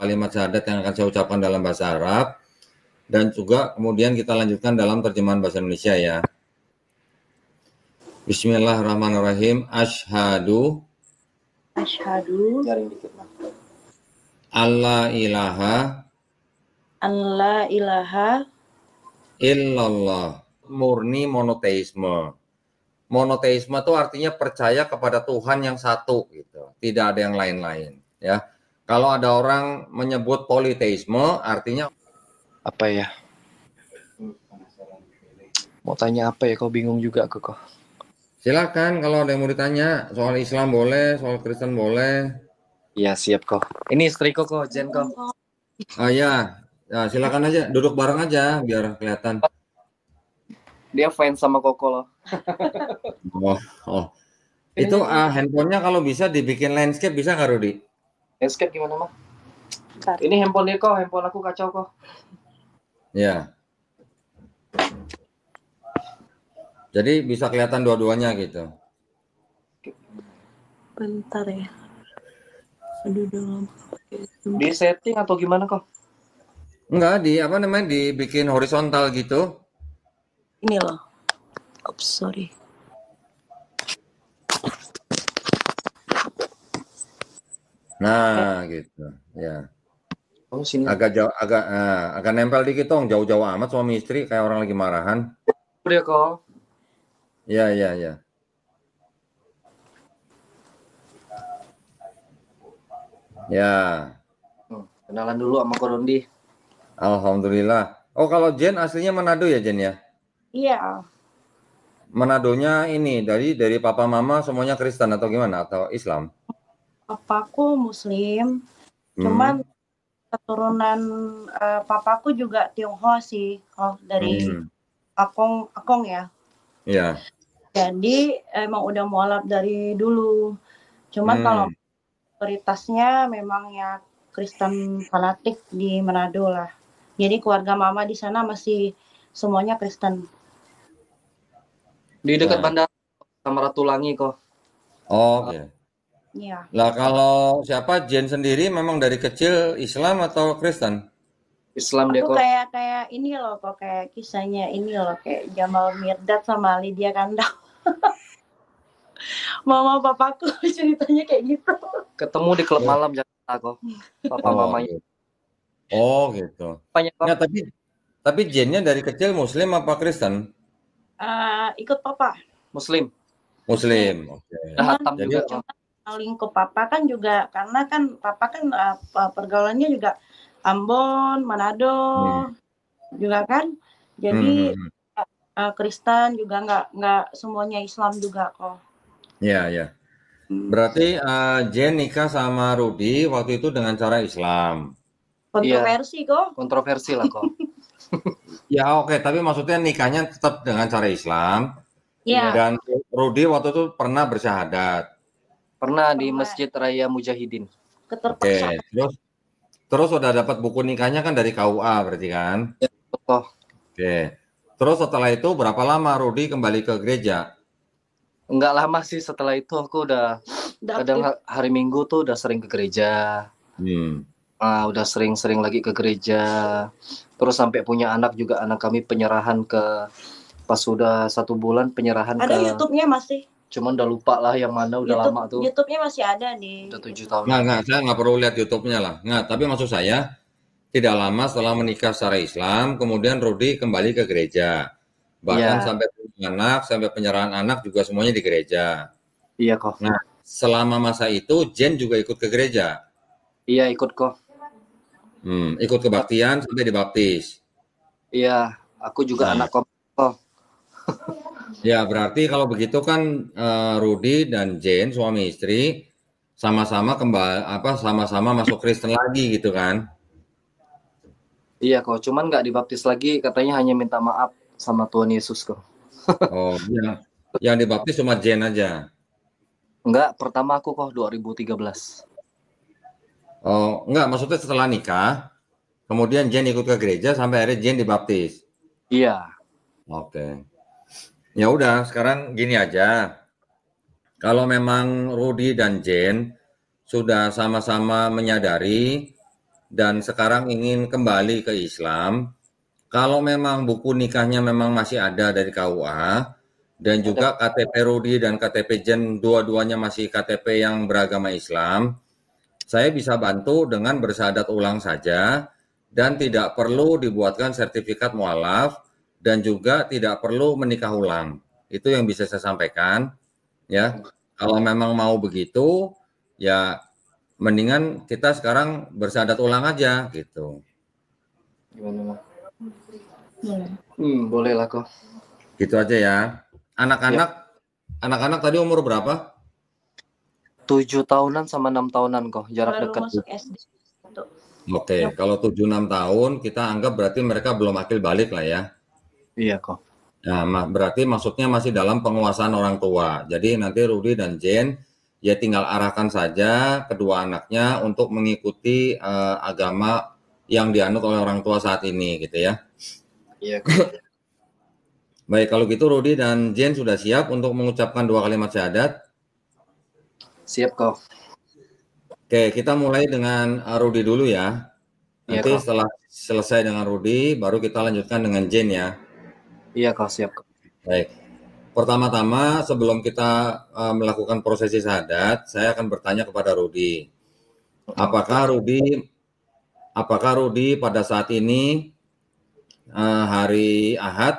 kalimat syahadat yang akan saya ucapkan dalam bahasa Arab. Dan juga kemudian kita lanjutkan dalam terjemahan bahasa Indonesia ya. Bismillahirrahmanirrahim. Asyhadu alla ilaha illallah. Murni monoteisme. Monoteisme itu artinya percaya kepada Tuhan yang satu gitu. Tidak ada yang lain-lain ya. Kalau ada orang menyebut politeisme artinya apa ya? Mau tanya apa ya? Kau bingung juga aku kok. Silakan kalau ada yang mau ditanya soal Islam boleh, soal Kristen boleh. Iya siap kok. Ini istriku kok, Jen kok. Ya, silakan aja, duduk bareng aja biar kelihatan. Dia fans sama Koko loh. Itu handphonenya kalau bisa dibikin landscape bisa nggak Rudi? Landscape gimana mah? Ini handphone dia kok, handphone aku kacau kok. Ya. Jadi bisa kelihatan dua-duanya gitu. Bentar ya. Aduh, dalam. Di setting atau gimana kok? Enggak, dibikin horizontal gitu. Ini loh. Oops, sorry. Nah, gitu. Ya. Oh, sini. Agak nempel dikit dong, jauh-jauh amat suami istri kayak orang lagi marahan. Udah kok. Ya. Ya. Kenalan dulu sama Korondi. Alhamdulillah. Oh, kalau Jen aslinya Manado ya, Jen ya? Iya. Manadonya ini dari papa mama semuanya Kristen atau gimana atau Islam? Papaku Muslim. Cuman keturunan papaku juga Tionghoa sih. Oh, dari Akong ya. Iya. Jadi emang udah mualaf dari dulu. Cuman kalau prioritasnya memang ya Kristen fanatik di Manado lah. Jadi keluarga mama di sana masih semuanya Kristen. Di dekat bandara sama Ratulangi kok. Oh, oke. Iya. Lah kalau siapa Jen sendiri memang dari kecil Islam atau Kristen? Islam dia kok. Kayak ini loh kok, kayak kisahnya ini loh, kayak Jamal Mirdad sama Lydia Kandang. Mama papaku ceritanya kayak gitu. Ketemu di klub malam Jakarta kok. Papa mamanya. Oh, gitu. Nah, tapi Jennya dari kecil Muslim apa Kristen? Ikut papa. Muslim. Oke. Jadi paling ke papa kan juga karena kan papa kan pergaulannya juga Ambon, Manado juga kan. Jadi Kristen juga nggak semuanya Islam juga kok. Iya. Berarti Jen nikah sama Rudi waktu itu dengan cara Islam. Kontroversi kok. Kontroversi lah kok. Ya oke, tapi maksudnya nikahnya tetap dengan cara Islam. Iya. Dan Rudi waktu itu pernah bersyahadat. Pernah di Masjid Raya Mujahidin. Oke, terus udah dapat buku nikahnya kan dari KUA berarti kan? Ya, betul. Oke. Terus setelah itu berapa lama Rudi kembali ke gereja? Enggak lama sih, setelah itu aku udah kadang hari Minggu tuh udah sering ke gereja. Udah sering-sering lagi ke gereja. Terus sampai punya anak juga, anak kami penyerahan ke pas sudah 1 bulan penyerahan ada YouTube-nya masih. Cuman udah lupa lah yang mana, udah lama tuh. YouTube-nya masih ada nih. Udah 7 tahun. Nggak, saya nggak perlu lihat YouTube-nya lah. Nggak, tapi maksud saya tidak lama setelah menikah secara Islam, kemudian Rudi kembali ke gereja. Bahkan sampai punya anak, sampai penyerahan anak juga semuanya di gereja. Iya kok. Nah, selama masa itu Jen juga ikut ke gereja. Iya, ikut kok. Ikut kebaktian sampai dibaptis. Iya, aku juga anak kok. Ya, berarti kalau begitu kan Rudi dan Jen suami istri sama-sama sama-sama masuk Kristen lagi gitu kan? Iya kok, cuman nggak dibaptis lagi, katanya hanya minta maaf sama Tuhan Yesus kok. Oh, yang dibaptis cuma Jen aja? Enggak, pertama aku kok 2013. Oh, enggak, maksudnya setelah nikah, kemudian Jen ikut ke gereja sampai akhirnya Jen dibaptis? Iya. Oke. Ya udah, sekarang gini aja. Kalau memang Rudi dan Jen sudah sama-sama menyadari dan sekarang ingin kembali ke Islam, kalau memang buku nikahnya memang masih ada dari KUA, dan juga KTP Rudi dan KTP Jen dua-duanya masih KTP yang beragama Islam, saya bisa bantu dengan bersyahadat ulang saja, dan tidak perlu dibuatkan sertifikat mualaf, dan juga tidak perlu menikah ulang. Itu yang bisa saya sampaikan. Ya, kalau memang mau begitu, ya mendingan kita sekarang bersyahadat ulang aja gitu. Gimana, Mas? Boleh lah kok. Gitu aja ya. Anak-anak tadi umur berapa? 7 tahunan sama 6 tahunan kok, jarak dekat. Masuk SD. Oke, kalau 7-6 tahun kita anggap berarti mereka belum akil balik lah ya. Iya kok. Nah, berarti maksudnya masih dalam penguasaan orang tua. Jadi nanti Rudi dan Jen ya tinggal arahkan saja kedua anaknya untuk mengikuti agama yang dianut oleh orang tua saat ini gitu ya. Iya kok. Baik, kalau gitu Rudi dan Jen sudah siap untuk mengucapkan 2 kalimat syahadat? Siap kok. Oke, kita mulai dengan Rudi dulu ya. Nanti Iya, setelah selesai dengan Rudi, baru kita lanjutkan dengan Jen ya. Iya kok, siap kok. Baik. Pertama-tama sebelum kita melakukan prosesi syahadat, saya akan bertanya kepada Rudi. Apakah Rudi pada saat ini hari Ahad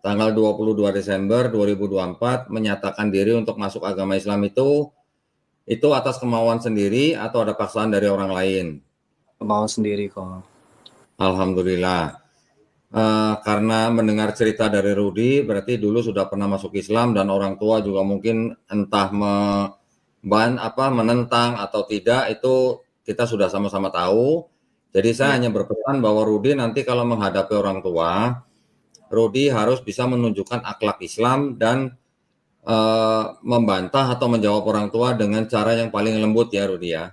tanggal 22 Desember 2024 menyatakan diri untuk masuk agama Islam itu atas kemauan sendiri atau ada paksaan dari orang lain? Kemauan sendiri kok. Alhamdulillah. Karena mendengar cerita dari Rudi, berarti dulu sudah pernah masuk Islam dan orang tua juga mungkin entah menentang atau tidak, itu kita sudah sama-sama tahu. Jadi saya hanya berpesan bahwa Rudi nanti kalau menghadapi orang tua, Rudi harus bisa menunjukkan akhlak Islam dan membantah atau menjawab orang tua dengan cara yang paling lembut ya Rudi ya.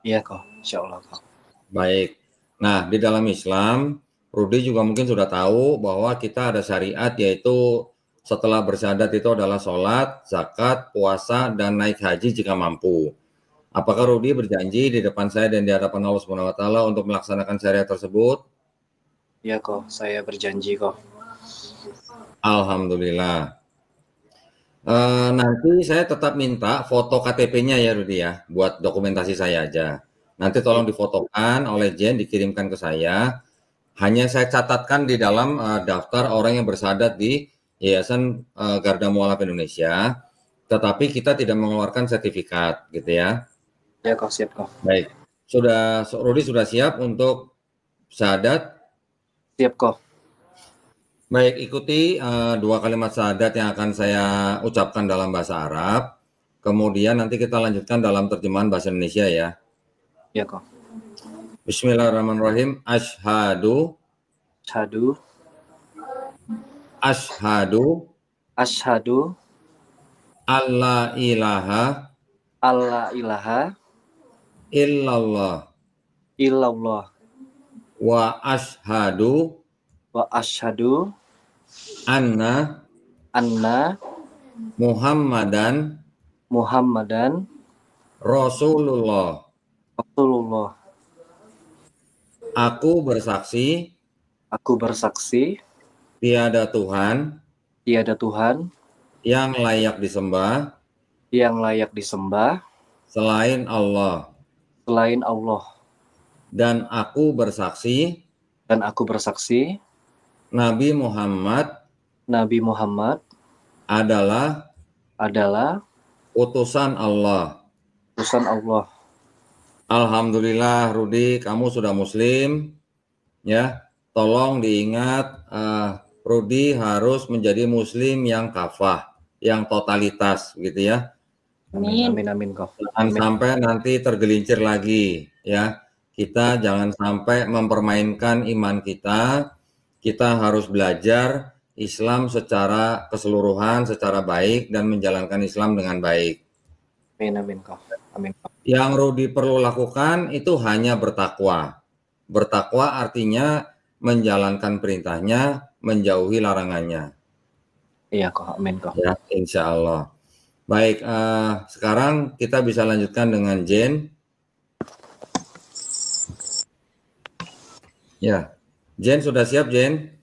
Iya kok, insya Allah kok. Baik. Nah, di dalam Islam, Rudi juga mungkin sudah tahu bahwa kita ada syariat, yaitu setelah bersyahadat itu adalah sholat, zakat, puasa, dan naik haji jika mampu. Apakah Rudi berjanji di depan saya dan di hadapan Allah Subhanahu wa Ta'ala untuk melaksanakan syariat tersebut? Iya kok, saya berjanji kok. Alhamdulillah. Nanti saya tetap minta foto KTP-nya ya Rudi ya, buat dokumentasi saya aja. Nanti tolong difotokan oleh Jen, dikirimkan ke saya. Hanya saya catatkan di dalam daftar orang yang bersyahadat di Yayasan Garda Mualaf Indonesia, tetapi kita tidak mengeluarkan sertifikat, gitu ya. Ya kok, siap kok. Baik, Rudi sudah siap untuk syahadat? Siap kok. Baik, ikuti 2 kalimat syahadat yang akan saya ucapkan dalam bahasa Arab. Kemudian nanti kita lanjutkan dalam terjemahan bahasa Indonesia ya. Ya kok. Bismillahirrahmanirrahim. Asyhadu alla ilaha illallah wa asyhadu anna Muhammadan Rasulullah. Aku bersaksi tiada Tuhan yang layak disembah selain Allah. Dan aku bersaksi Nabi Muhammad adalah utusan Allah. Alhamdulillah Rudi, kamu sudah muslim ya. Tolong diingat, Rudi harus menjadi muslim yang kafah, yang totalitas gitu ya. Amin kok. Jangan sampai nanti tergelincir lagi ya. Kita jangan sampai mempermainkan iman kita. Kita harus belajar Islam secara keseluruhan, secara baik, dan menjalankan Islam dengan baik. Amin kok. Yang Rudi perlu lakukan itu hanya bertakwa. Bertakwa artinya menjalankan perintahnya, menjauhi larangannya. Iya kok, amin kok. Ya, insya Allah. Baik, sekarang kita bisa lanjutkan dengan Jen. Ya, Jen sudah siap, Jen?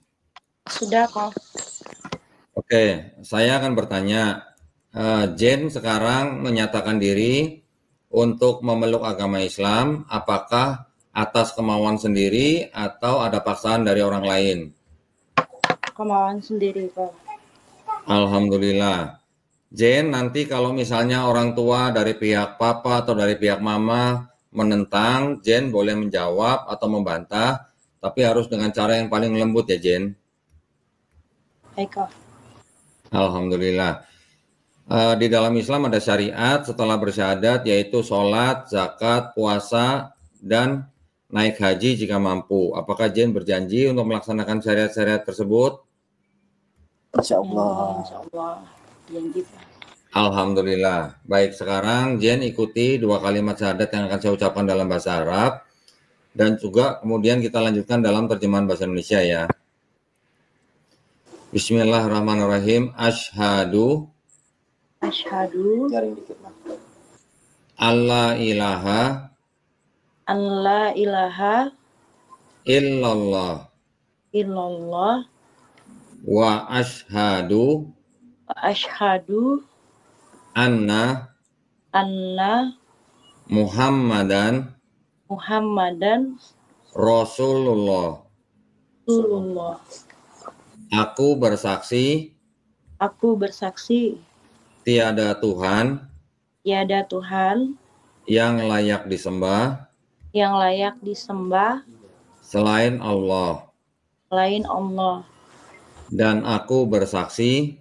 Sudah kok. Oke, saya akan bertanya. Jen sekarang menyatakan diri untuk memeluk agama Islam, apakah atas kemauan sendiri atau ada paksaan dari orang lain? Kemauan sendiri kok. Alhamdulillah. Jen, nanti kalau misalnya orang tua dari pihak papa atau dari pihak mama menentang, Jen boleh menjawab atau membantah, tapi harus dengan cara yang paling lembut ya, Jen. Baik kok. Alhamdulillah. Di dalam Islam ada syariat setelah bersyahadat, yaitu sholat, zakat, puasa, dan naik haji jika mampu. Apakah Jen berjanji untuk melaksanakan syariat-syariat tersebut? Insya Allah. Insya Allah. Janji. Alhamdulillah. Baik, sekarang Jen ikuti 2 kalimat syahadat yang akan saya ucapkan dalam bahasa Arab. Dan juga kemudian kita lanjutkan dalam terjemahan bahasa Indonesia ya. Bismillahirrahmanirrahim. Asyhadu alla ilaha illallah wa asyhadu anna Muhammadan Rasulullah. Aku bersaksi tiada Tuhan yang layak disembah selain Allah. Dan aku bersaksi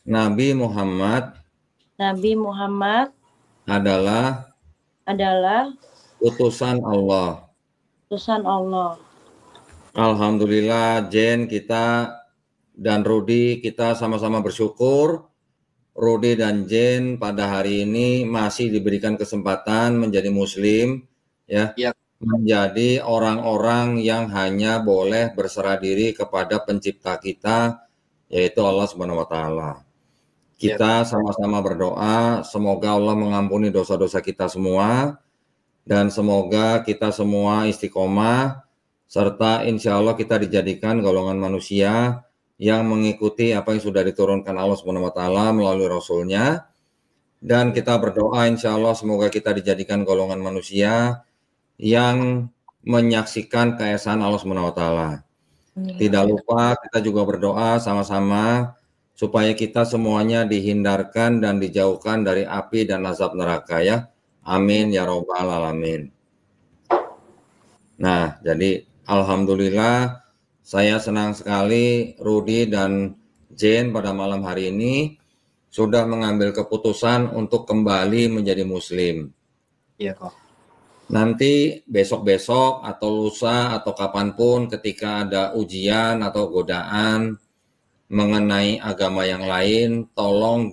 Nabi Muhammad adalah utusan Allah. Alhamdulillah, Jen, kita dan Rudi, kita sama-sama bersyukur Rudi dan Jen pada hari ini masih diberikan kesempatan menjadi muslim, ya. Menjadi orang-orang yang hanya boleh berserah diri kepada pencipta kita, yaitu Allah Subhanahu wa Ta'ala. Kita sama-sama berdoa, semoga Allah mengampuni dosa-dosa kita semua, dan semoga kita semua istiqomah, serta insya Allah kita dijadikan golongan manusia yang mengikuti apa yang sudah diturunkan Allah Subhanahu wa Ta'ala melalui Rasul-Nya. Dan kita berdoa insya Allah semoga kita dijadikan golongan manusia yang menyaksikan keesaan Allah Subhanahu wa Ta'ala. Tidak lupa kita juga berdoa sama-sama supaya kita semuanya dihindarkan dan dijauhkan dari api dan azab neraka ya. Amin ya robbal alamin. Nah, jadi alhamdulillah saya senang sekali Rudi dan Jen pada malam hari ini sudah mengambil keputusan untuk kembali menjadi muslim. Iya kok. Nanti besok-besok atau lusa atau kapanpun ketika ada ujian atau godaan mengenai agama yang lain, tolong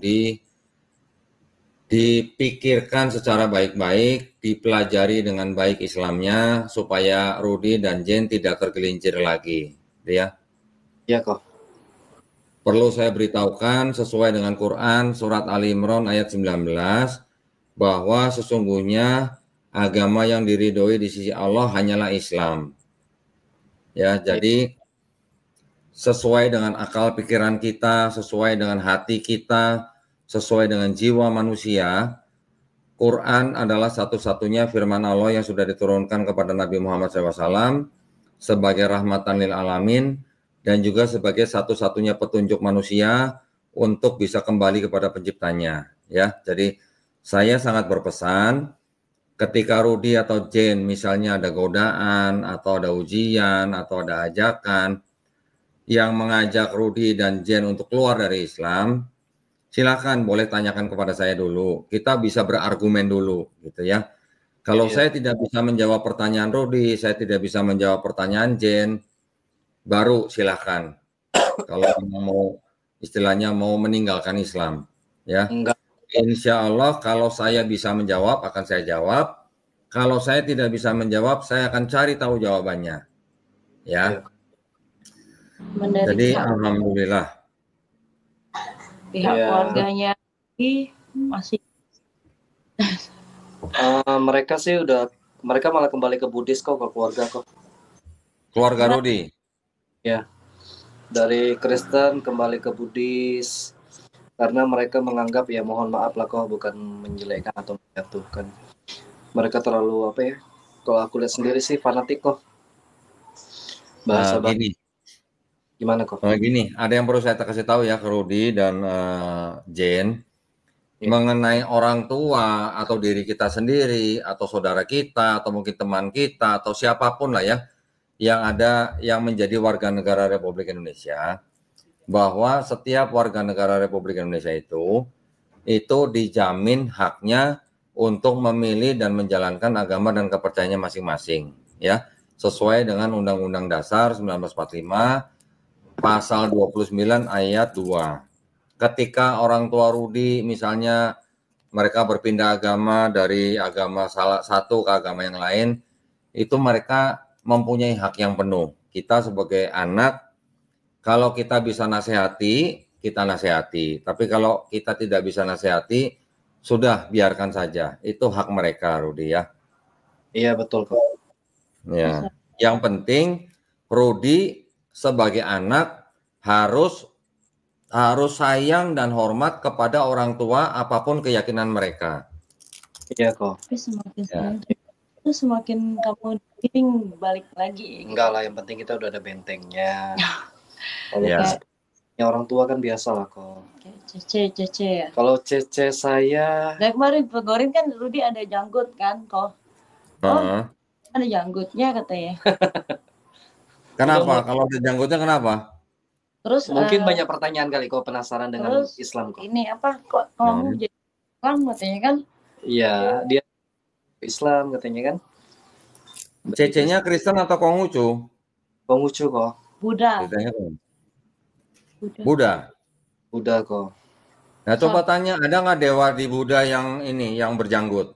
dipikirkan secara baik-baik, dipelajari dengan baik Islamnya supaya Rudi dan Jen tidak tergelincir lagi, ya. Iya kok. Perlu saya beritahukan sesuai dengan Quran surat Ali Imran ayat 19 bahwa sesungguhnya agama yang diridhoi di sisi Allah hanyalah Islam. Ya, jadi sesuai dengan akal pikiran kita, sesuai dengan hati kita, sesuai dengan jiwa manusia, Quran adalah satu-satunya firman Allah yang sudah diturunkan kepada Nabi Muhammad SAW sebagai rahmatan lil alamin dan juga sebagai satu-satunya petunjuk manusia untuk bisa kembali kepada penciptanya. Ya, jadi saya sangat berpesan ketika Rudi atau Jen misalnya ada godaan atau ada ujian atau ada ajakan yang mengajak Rudi dan Jen untuk keluar dari Islam, silakan boleh tanyakan kepada saya dulu. Kita bisa berargumen dulu gitu ya. Kalau saya tidak bisa menjawab pertanyaan Rudi, saya tidak bisa menjawab pertanyaan Jen, baru silakan. Kalau mau istilahnya mau meninggalkan Islam ya. Enggak. Insya Allah kalau saya bisa menjawab akan saya jawab. Kalau saya tidak bisa menjawab, saya akan cari tahu jawabannya. Ya. Jadi alhamdulillah. Pihak keluarganya masih mereka sih udah mereka malah kembali ke Buddhis kok, ke keluarga kok. Keluarga Rudi? Ya, dari Kristen kembali ke Buddhis. Karena mereka menganggap, ya mohon maaf lah kok, bukan menjelekkan atau menjatuhkan. Mereka terlalu apa ya? Kalau aku lihat sendiri sih fanatik kok. Bahasa gini. Gimana kok? Gini, ada yang perlu saya kasih tahu ya ke Rudi dan Jane. Mengenai orang tua atau diri kita sendiri atau saudara kita atau mungkin teman kita atau siapapun lah ya yang menjadi warga negara Republik Indonesia, bahwa setiap warga negara Republik Indonesia itu dijamin haknya untuk memilih dan menjalankan agama dan kepercayaannya masing-masing ya, sesuai dengan Undang-Undang Dasar 1945 pasal 29 ayat 2. Ketika orang tua Rudi misalnya mereka berpindah agama dari agama salah satu ke agama yang lain, itu mereka mempunyai hak yang penuh. Kita sebagai anak, kalau kita bisa nasihati, kita nasihati. Tapi kalau kita tidak bisa nasihati, sudah biarkan saja. Itu hak mereka, Rudi ya. Iya betul kok. Ya. Yang penting Rudi sebagai anak harus sayang dan hormat kepada orang tua apapun keyakinan mereka. Iya kok. Tapi semakin kamu dibimbing balik lagi. Enggak lah, yang penting kita udah ada bentengnya. Kalau orang tua kan biasa lah kok. Cece ya. Kalau Cece saya. Nah kemarin Gorin kan Rudi ada janggut kan kok. Ada janggutnya katanya. Kenapa? Kalau ada janggutnya kenapa? Terus mungkin banyak pertanyaan kali kok, penasaran dengan Islam kok. Ini apa kok kamu jadi Islam katanya kan? Iya, dia Islam katanya kan. Cece-nya Kristen atau Konghucu? Konghucu kok. Buddha. Buddha kok. Nah coba tanya, ada nggak dewa di Buddha yang berjanggut?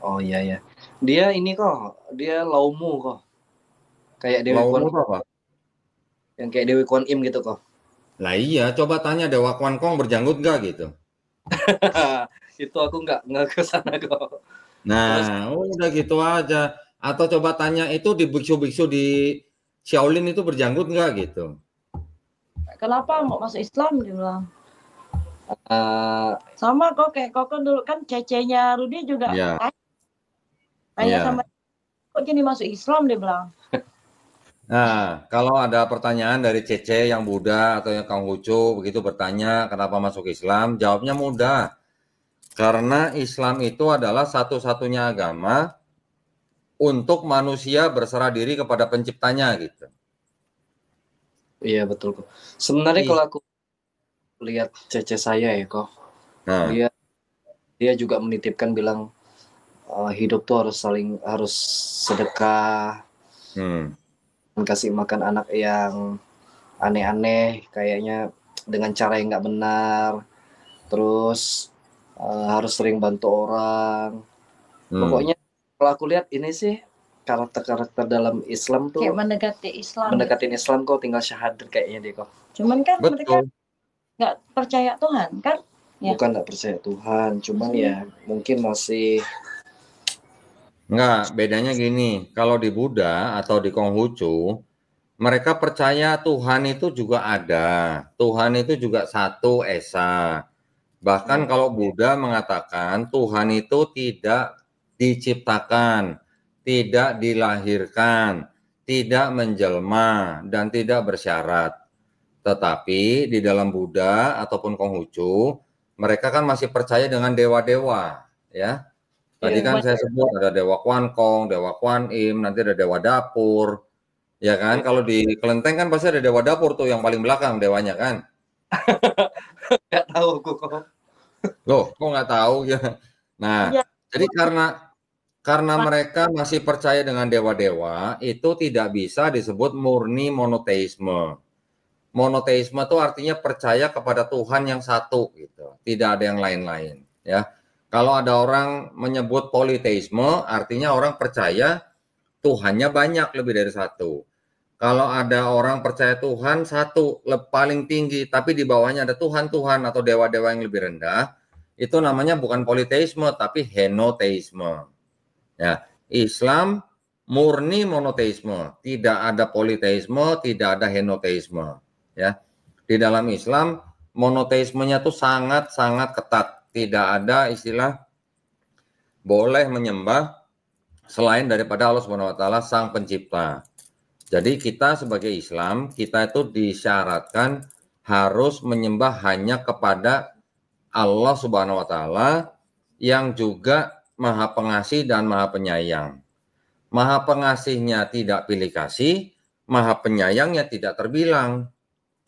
Oh iya ya. Dia ini kok, dia Laumu kok. Kayak Dewi Laumu apa? Yang kayak Dewi Kwan Im gitu kok. Lah iya, coba tanya Dewa Kwan Kong berjanggut nggak gitu. Itu aku nggak ke sana kok. Nah, udah gitu aja. Atau coba tanya itu di biksu-biksu di Shaolin itu berjanggut nggak gitu. Kenapa mau masuk Islam dia bilang. Sama kok kayak Koko dulu kan Cece-nya Rudi juga tanya sama kok jadi masuk Islam dia bilang. Nah, kalau ada pertanyaan dari Cece yang Buddha atau yang Konghucu begitu bertanya kenapa masuk Islam, jawabnya mudah. Karena Islam itu adalah satu-satunya agama untuk manusia berserah diri kepada penciptanya gitu. Iya betul kok. Sebenarnya kalau aku lihat Cece saya ya kok, dia juga menitipkan bilang hidup tuh harus sedekah, kasih makan anak yang aneh-aneh kayaknya dengan cara yang nggak benar, terus harus sering bantu orang. Pokoknya kalau aku lihat ini sih karakter dalam Islam tuh kayak mendekatin Islam kok, tinggal syahadat kayaknya deh kok. Cuman kan mereka nggak percaya Tuhan kan? Bukan nggak percaya Tuhan, cuman ya mungkin masih. Enggak, bedanya gini, kalau di Buddha atau di Konghucu, mereka percaya Tuhan itu juga ada, Tuhan itu juga satu esa. Bahkan kalau Buddha mengatakan Tuhan itu tidak diciptakan, tidak dilahirkan, tidak menjelma, dan tidak bersyarat. Tetapi di dalam Buddha ataupun Konghucu, mereka kan masih percaya dengan dewa-dewa, ya. Tadi kan saya sebut ada Dewa Kwan Kong, Dewa Kwan Im, nanti ada Dewa Dapur. Ya kan, kalau di kelenteng kan pasti ada Dewa Dapur tuh yang paling belakang dewanya kan. Nggak tahu aku kok. Loh, kok nggak tahu ya? Nah, jadi karena mereka masih percaya dengan dewa-dewa, itu tidak bisa disebut murni monoteisme. Monoteisme itu artinya percaya kepada Tuhan yang satu gitu, tidak ada yang lain-lain ya. Kalau ada orang menyebut politeisme, artinya orang percaya Tuhannya banyak, lebih dari satu. Kalau ada orang percaya Tuhan satu, paling tinggi, tapi di bawahnya ada Tuhan-Tuhan atau dewa-dewa yang lebih rendah, itu namanya bukan politeisme, tapi henoteisme. Ya, Islam murni monoteisme, tidak ada politeisme, tidak ada henoteisme. Ya, di dalam Islam monoteismenya tuh sangat-sangat ketat, tidak ada istilah boleh menyembah selain daripada Allah Subhanahu wa taala Sang Pencipta. Jadi kita sebagai Islam, kita itu disyaratkan harus menyembah hanya kepada Allah Subhanahu wa taala yang juga Maha Pengasih dan Maha Penyayang. Maha Pengasihnya tidak pilih kasih, Maha Penyayangnya tidak terbilang.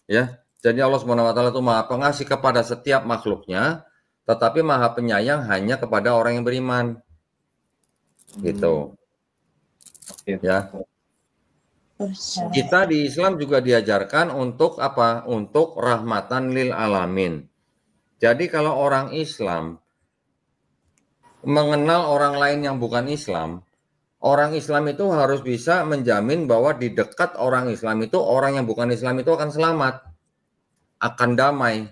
Ya. Jadi Allah Subhanahu wa taala itu Maha Pengasih kepada setiap makhluknya, tetapi Maha Penyayang hanya kepada orang yang beriman. Gitu. Ya. Kita di Islam juga diajarkan untuk apa? Untuk rahmatan lil alamin. Jadi kalau orang Islam mengenal orang lain yang bukan Islam, orang Islam itu harus bisa menjamin bahwa di dekat orang Islam itu, orang yang bukan Islam itu akan selamat, akan damai.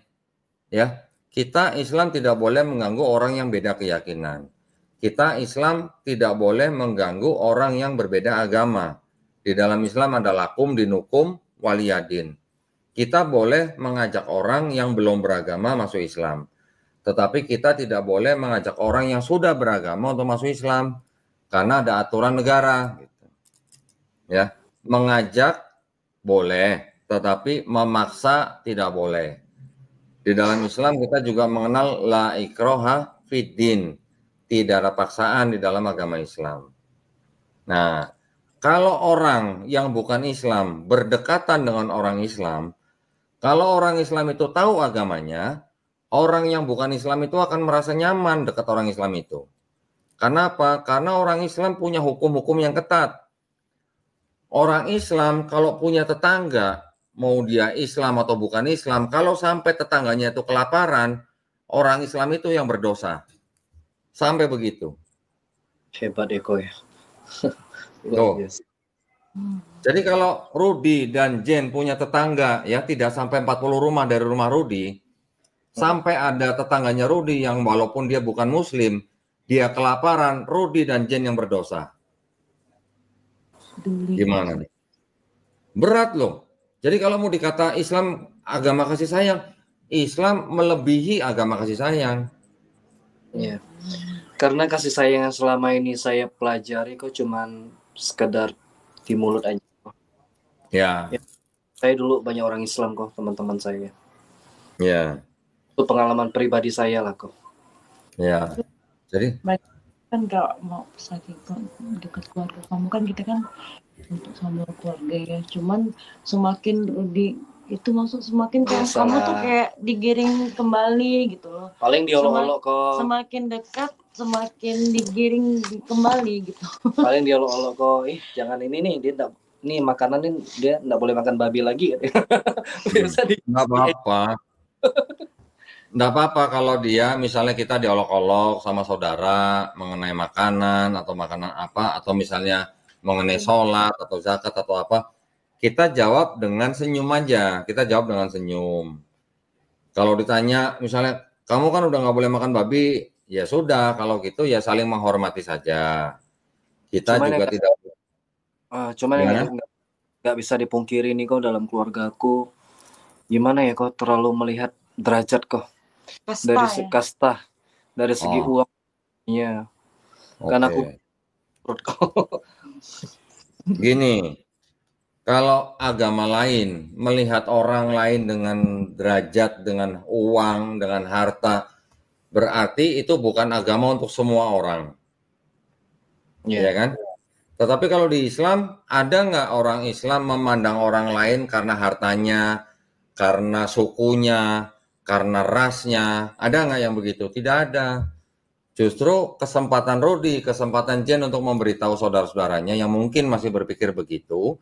Ya, kita Islam tidak boleh mengganggu orang yang beda keyakinan. Kita Islam tidak boleh mengganggu orang yang berbeda agama. Di dalam Islam ada lakum dinukum waliyadin. Kita boleh mengajak orang yang belum beragama masuk Islam. Tetapi kita tidak boleh mengajak orang yang sudah beragama untuk masuk Islam. Karena ada aturan negara. Gitu. Ya, mengajak boleh, tetapi memaksa tidak boleh. Di dalam Islam kita juga mengenal la ikroha fiddin. Tidak ada paksaan di dalam agama Islam. Nah, kalau orang yang bukan Islam berdekatan dengan orang Islam, kalau orang Islam itu tahu agamanya, orang yang bukan Islam itu akan merasa nyaman dekat orang Islam itu. Karena apa? Karena orang Islam punya hukum-hukum yang ketat. Orang Islam kalau punya tetangga, mau dia Islam atau bukan Islam, kalau sampai tetangganya itu kelaparan, orang Islam itu yang berdosa. Sampai begitu. Hebat Eko ya. Tuh. Jadi kalau Rudi dan Jen punya tetangga ya tidak sampai 40 rumah dari rumah Rudi, sampai ada tetangganya Rudi yang walaupun dia bukan muslim, dia kelaparan, Rudi dan Jen yang berdosa. Gimana nih? Berat loh. Jadi kalau mau dikata Islam agama kasih sayang, Islam melebihi agama kasih sayang. Iya. Karena kasih sayang yang selama ini saya pelajari kok cuman sekedar di mulut aja. Ya. Saya dulu banyak orang Islam kok, teman-teman saya. Ya. Itu pengalaman pribadi saya lah kok. Ya. Jadi kan nggak mau saking dekat keluarga kamu kan kita kan untuk sama keluarga ya. Cuman semakin itu maksud semakin kamu tuh kayak digiring kembali gitu loh. Paling diolok-olok kok. Semakin dekat semakin digiring kembali gitu. Paling diolok-olok kok. Jangan ini nih dia nih makanan nih dia nggak boleh makan babi lagi. Biasa nggak apa-apa. Nggak apa-apa kalau dia misalnya kita diolok-olok sama saudara mengenai makanan atau makanan apa atau misalnya mengenai sholat atau zakat atau apa. Kita jawab dengan senyum aja. Kita jawab dengan senyum. Kalau ditanya, misalnya, kamu kan udah nggak boleh makan babi, ya sudah. Kalau gitu ya saling menghormati saja. Kita cuman juga tidak. Cuman yang nggak bisa dipungkiri nih kok dalam keluargaku. Gimana ya kok terlalu melihat derajat kok. Dari segi kasta, dari segi uang. Iya. Karena aku gini. Kalau agama lain melihat orang lain dengan derajat, dengan uang, dengan harta, berarti itu bukan agama untuk semua orang, ya kan? Tetapi kalau di Islam, ada nggak orang Islam memandang orang lain karena hartanya, karena sukunya, karena rasnya? Ada nggak yang begitu? Tidak ada. Justru kesempatan Rudi, kesempatan Jen untuk memberitahu saudara-saudaranya yang mungkin masih berpikir begitu,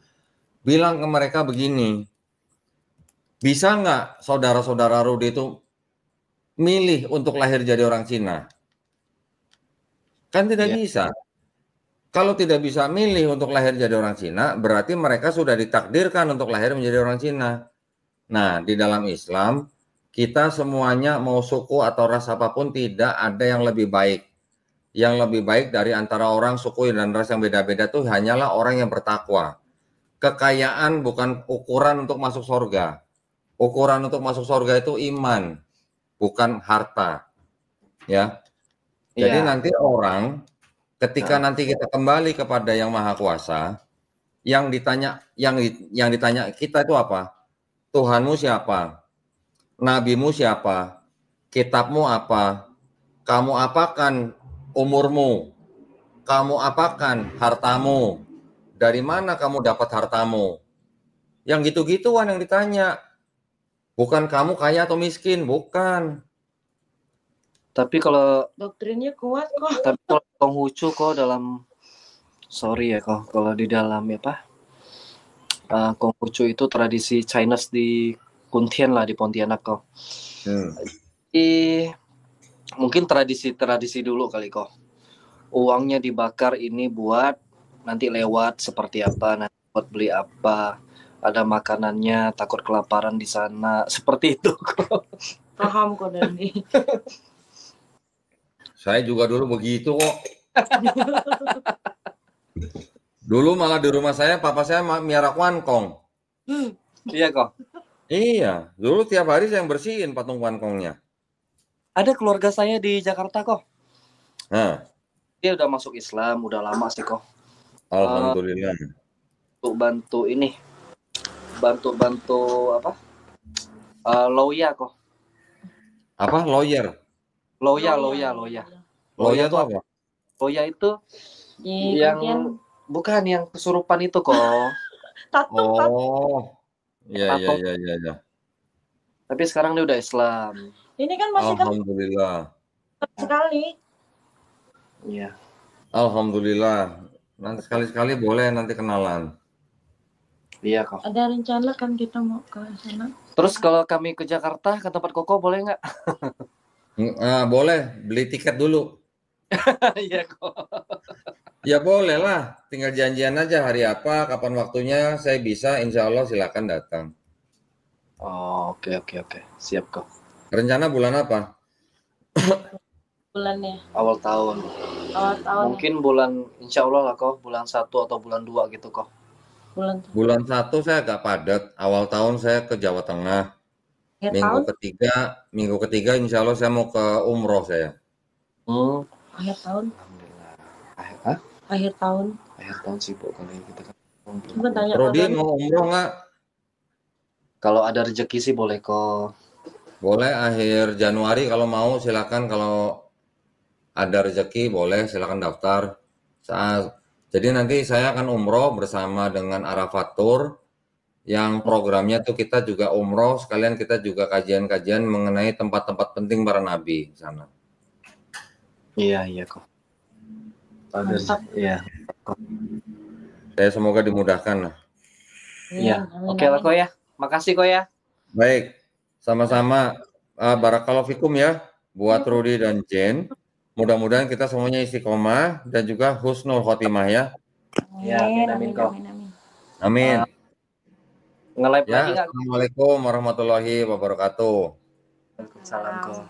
bilang ke mereka begini, bisa nggak saudara-saudara Rudi itu milih untuk lahir jadi orang Cina? Kan tidak bisa. Kalau tidak bisa milih untuk lahir jadi orang Cina, berarti mereka sudah ditakdirkan untuk lahir menjadi orang Cina. Nah, di dalam Islam, kita semuanya mau suku atau ras apapun tidak ada yang lebih baik. yang lebih baik dari antara orang suku dan ras yang beda-beda tuh hanyalah orang yang bertakwa. Kekayaan bukan ukuran untuk masuk surga. Ukuran untuk masuk surga itu iman, bukan harta. Ya. Jadi nanti orang ketika nanti kita kembali kepada Yang Maha Kuasa, yang ditanya kita itu apa? Tuhanmu siapa? Nabimu siapa? Kitabmu apa? Kamu apakan umurmu? Kamu apakan hartamu? Dari mana kamu dapat hartamu? Yang gitu-gituan yang ditanya. Bukan kamu kaya atau miskin, bukan. Tapi kalau doktrinnya kuat kok. Tapi kalau Konghucu kok dalam sorry ya kok kalau di dalam Konghucu itu tradisi Chinese di Kuntian lah di Pontianak kok. Mungkin tradisi dulu kali kok. Uangnya dibakar ini buat nanti lewat seperti apa, nanti buat beli apa, ada makanannya, takut kelaparan di sana, seperti itu kok. Paham kok Dandi. Saya juga dulu begitu kok. Dulu malah di rumah saya, papa saya miara kuankong. Iya kok. Iya, dulu tiap hari saya yang bersihin patung kuankongnya. Ada keluarga saya di Jakarta kok. Nah. Dia udah masuk Islam, udah lama sih kok. Alhamdulillah. Bantu apa? Lawyer kok. Apa? Lawyer. Lawyer itu apa? Lawyer itu yang bukan yang kesurupan itu kok. Oh. Iya. Tapi sekarang dia udah Islam. Ini kan masih Alhamdulillah. Sekali. Iya. Alhamdulillah. Nanti sekali-sekali boleh nanti kenalan. Iya kok. Ada rencana kan kita mau ke sana. Terus kalau kami ke Jakarta ke tempat Koko boleh nggak? Boleh, beli tiket dulu. Iya kok. Ya boleh lah, tinggal janjian aja hari apa, kapan waktunya saya bisa, insya Allah silakan datang. Oh, oke. Siap kok. Rencana bulan apa? Bulannya. Awal tahun. Mungkin bulan, insya Allah lah kok, bulan 1 atau bulan 2 gitu kok. Bulan 1 saya agak padat, awal tahun saya ke Jawa Tengah. Minggu ketiga insya Allah saya mau ke umroh saya. Akhir tahun. Alhamdulillah. Akhir tahun. Akhir tahun sibuk kali kita kan. Rodi mau umroh nggak? Kalau ada rezeki sih boleh kok. Boleh akhir Januari kalau mau silakan, kalau ada rezeki boleh silakan daftar. Jadi nanti saya akan umroh bersama dengan Arafat Tour, yang programnya tuh kita juga umroh sekalian kita juga kajian-kajian mengenai tempat-tempat penting para nabi di sana. Iya kok. Iya. Saya semoga dimudahkan lah. Iya. Oke lah kok ya. Makasih kok ya. Baik. Sama-sama. Barakallahu fikum ya buat Rudy dan Jen. Mudah-mudahan kita semuanya istiqomah dan juga husnul khotimah ya. Ya, amin kok. Amin. Nge-live Ya, lagi nggak? Assalamualaikum warahmatullahi wabarakatuh. Waalaikumsalam kok.